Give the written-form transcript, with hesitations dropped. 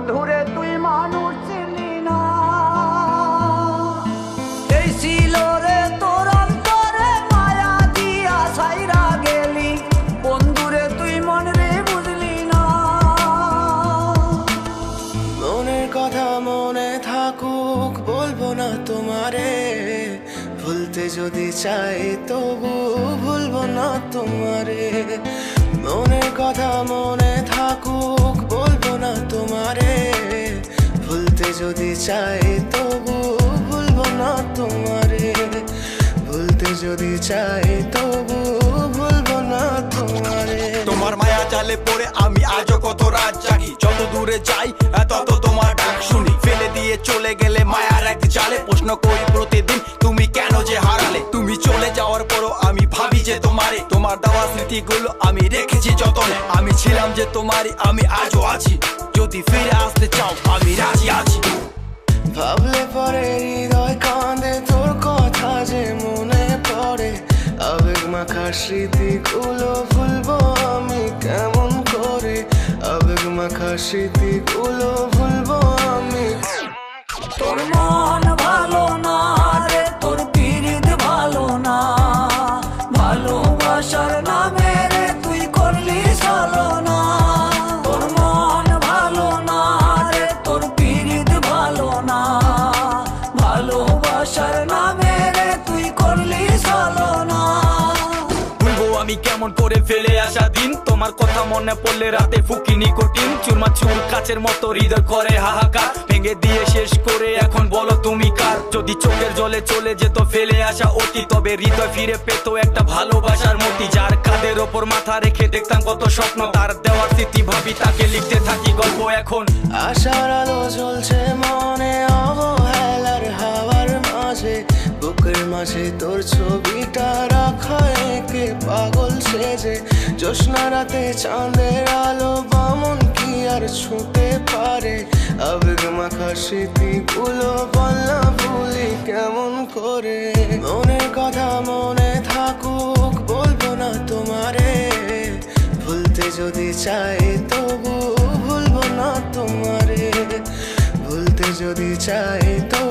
বন্ধুরে তুই মানুষ চিনি না। এই ছিল রে তোর অন্তরে মায়া দিয়া ছাইরা গেলি, বন্ধুরে তুই মন রে বুঝলি না। মনের কথা মনে থাকুক বলবো না তোমারে, ভুলতে যদি চাই তবু ভুলবো না তোমারে। মনের কথা মনে থাকুক বলবো না তোমারে, ভুলতে যদি চাই তবু ভুলবো না তোমারে। ভুলতে যদি চাই তবু ভুলবো না তোমারে। তোমার মায়া জালে পড়ে আমি আজও কত রাত জাগি, যত দূরে যাই তত তোমার ডাক শুনি। ফেলে দিয়ে চলে গেলে মায়ার এক জালে, প্রশ্ন করি প্রতিদিন তুমি কেন যে হারালে। তুমি চলে যাওয়ার পরও আমি ভাবি যে তোমারে, তোমার দেওয়া স্মৃতিগুলো আমি রেখেছি যতনে। আমি ছিলাম যে তোমারই, আমি আজও আছি, যদি ফিরে আসতে চাও আমি রাজি আছি। ভাবলে পরে হৃদয় কাঁদে, তোর কথা যে মনে পড়ে। আবেগ মাখা স্মৃতিগুলো ভুলবো আমি কেমন করে, আবেগ মাখা স্মৃতিগুলো ভুলবো আমি। তোর মন ভালো না রে, তোর পিরিত ভালো না, ভালোবাসার নামে রে তুই করলি ছলনা। তোর মন ভালো না রে, তোর পিরিত ভালো না, ভালোবাসার নামে রে তুই করলি ছলনা। ভুলবো আমি কেমন করে ফেলে আসা দিন, তোমার কথা মনে পড়লে রাতে ফুকি নিকোটিন। চুরমা চুর কাচের মতো হৃদয় করে হাহাকার, ভেঙে দিয়ে শেষ করে এখন বলো তুমি কার। যদি চোখের জলে চলে যেত ফেলে আসা অতি, তবে হৃদয় ফিরে পেত একটা ভালোবাসার মতি। যার কাঁধের ওপর মাথা রেখে দেখতাম কত স্বপ্ন, তার দেওয়ার স্মৃতি ভাবি তাকে লিখতে থাকি গল্প এখন। আশার আলো জ্বলছে মনে অবহেলার হাওয়ার মাঝে, বুকের মাঝে তোর ছবিটা রাখা একে পাগল সেজে। জ্যোৎস্না রাতে চাঁদের আলো বামন কি আর ছুঁতে পারে, আবেগ মাখা স্মৃতিগুলো বলনা ভুলি কেমন করে। মনের কথা মনে থাকুক বলবো না তোমারে, ভুলতে যদি চাই তবু ভুলবো না তোমারে। ভুলতে যদি চাই তো